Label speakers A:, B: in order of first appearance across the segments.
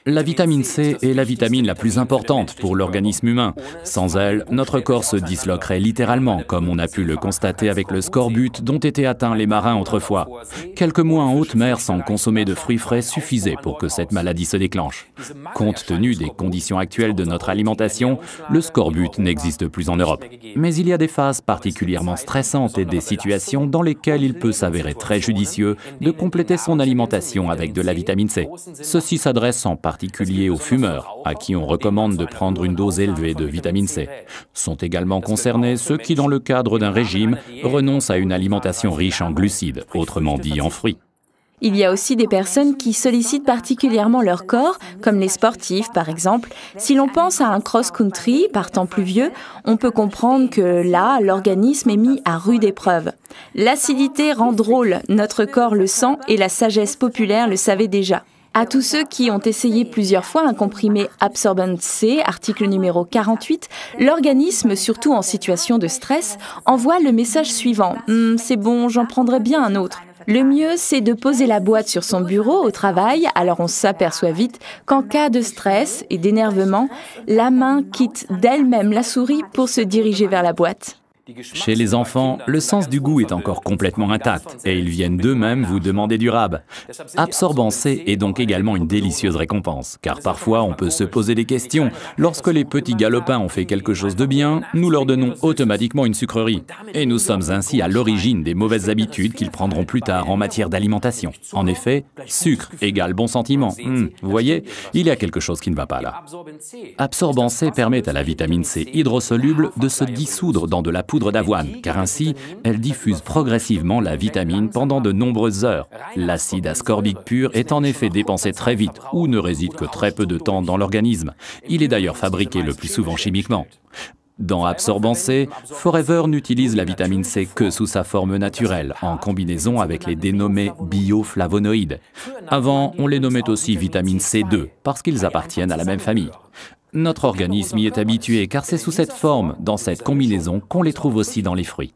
A: La vitamine C est la vitamine la plus importante pour l'organisme humain. Sans elle, notre corps se disloquerait littéralement, comme on a pu le constater avec le scorbut dont étaient atteints les marins autrefois. Quelques mois en haute mer sans consommer de fruits frais suffisaient pour que cette maladie se déclenche. Compte tenu des conditions actuelles de notre alimentation, le scorbut n'existe plus en Europe. Mais il y a des phases particulièrement stressantes et des situations dans lesquelles il peut s'avérer très judicieux de compléter son alimentation avec de la vitamine C. Ceci s'adresse en particulier aux fumeurs, à qui on recommande de prendre une dose élevée de vitamine C. Sont également concernés ceux qui, dans le cadre d'un régime, renoncent à une alimentation riche en glucides, autrement dit en fruits.
B: Il y a aussi des personnes qui sollicitent particulièrement leur corps, comme les sportifs par exemple. Si l'on pense à un cross-country, par temps pluvieux, on peut comprendre que là, l'organisme est mis à rude épreuve. L'acidité rend drôle, notre corps le sent et la sagesse populaire le savait déjà. À tous ceux qui ont essayé plusieurs fois un comprimé Absorbent C, article numéro 48, l'organisme, surtout en situation de stress, envoie le message suivant « C'est bon, j'en prendrai bien un autre ». Le mieux, c'est de poser la boîte sur son bureau au travail, alors on s'aperçoit vite qu'en cas de stress et d'énervement, la main quitte d'elle-même la souris pour se diriger vers la boîte.
A: Chez les enfants, le sens du goût est encore complètement intact et ils viennent d'eux-mêmes vous demander du rab. Absorbant C est donc également une délicieuse récompense, car parfois on peut se poser des questions. Lorsque les petits galopins ont fait quelque chose de bien, nous leur donnons automatiquement une sucrerie. Et nous sommes ainsi à l'origine des mauvaises habitudes qu'ils prendront plus tard en matière d'alimentation. En effet, sucre égale bon sentiment. Vous voyez, il y a quelque chose qui ne va pas là. Absorbant C permet à la vitamine C hydrosoluble de se dissoudre dans de la poudre d'avoine, car ainsi, elle diffuse progressivement la vitamine pendant de nombreuses heures. L'acide ascorbique pur est en effet dépensé très vite, ou ne réside que très peu de temps dans l'organisme. Il est d'ailleurs fabriqué le plus souvent chimiquement. Dans Absorbant C, Forever n'utilise la vitamine C que sous sa forme naturelle, en combinaison avec les dénommés bioflavonoïdes. Avant, on les nommait aussi vitamine C2, parce qu'ils appartiennent à la même famille. Notre organisme y est habitué car c'est sous cette forme, dans cette combinaison, qu'on les trouve aussi dans les fruits.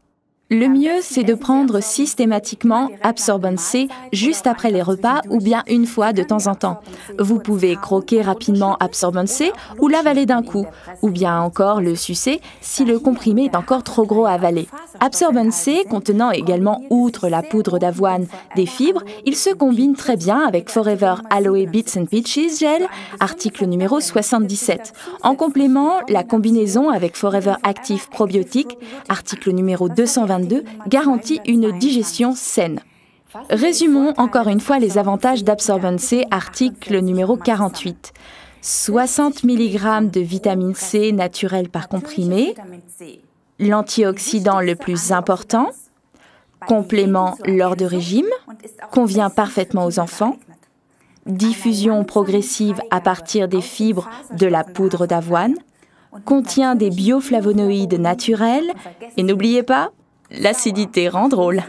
B: Le mieux, c'est de prendre systématiquement Absorbent C juste après les repas ou bien une fois de temps en temps. Vous pouvez croquer rapidement Absorbent C ou l'avaler d'un coup, ou bien encore le sucer si le comprimé est encore trop gros à avaler. Absorbent C contenant également, outre la poudre d'avoine, des fibres, il se combine très bien avec Forever Aloe Bits and Peaches Gel, article numéro 77. En complément, la combinaison avec Forever Active Probiotic, article numéro 222, garantit une digestion saine. Résumons encore une fois les avantages d'Absorbent C, article numéro 48. 60 mg de vitamine C naturelle par comprimé, l'antioxydant le plus important, complément lors de régime, convient parfaitement aux enfants, diffusion progressive à partir des fibres de la poudre d'avoine, contient des bioflavonoïdes naturels et n'oubliez pas, l'acidité rend drôle.